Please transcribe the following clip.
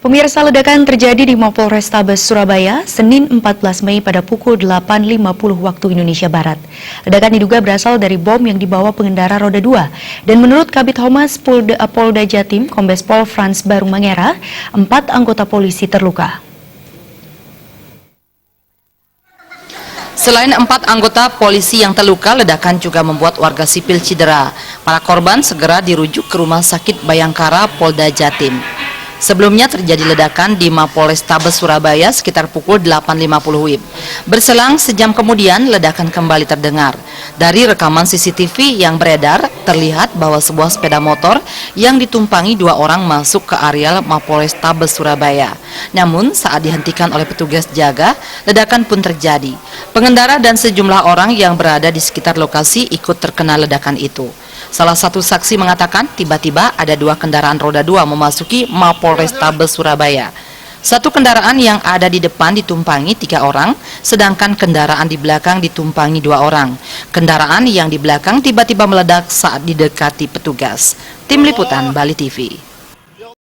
Pemirsa, ledakan terjadi di Mapolrestabes Surabaya, Senin 14 Mei pada pukul 8.50 waktu Indonesia Barat. Ledakan diduga berasal dari bom yang dibawa pengendara roda 2. Dan menurut Kabid Humas Polda Jatim, Kombes Pol Frans Barung Mangera, 4 anggota polisi terluka. Selain 4 anggota polisi yang terluka, ledakan juga membuat warga sipil cedera. Para korban segera dirujuk ke Rumah Sakit Bayangkara Polda Jatim. Sebelumnya terjadi ledakan di Mapolrestabes Surabaya sekitar pukul 8.50 WIB. Berselang sejam kemudian, ledakan kembali terdengar. Dari rekaman CCTV yang beredar, terlihat bahwa sebuah sepeda motor yang ditumpangi 2 orang masuk ke areal Mapolrestabes Surabaya. Namun, saat dihentikan oleh petugas jaga, ledakan pun terjadi. Pengendara dan sejumlah orang yang berada di sekitar lokasi ikut terkena ledakan itu. Salah satu saksi mengatakan tiba-tiba ada 2 kendaraan roda 2 memasuki Mapolrestabes Surabaya. Satu kendaraan yang ada di depan ditumpangi 3 orang, sedangkan kendaraan di belakang ditumpangi 2 orang. Kendaraan yang di belakang tiba-tiba meledak saat didekati petugas. Tim Liputan Bali TV.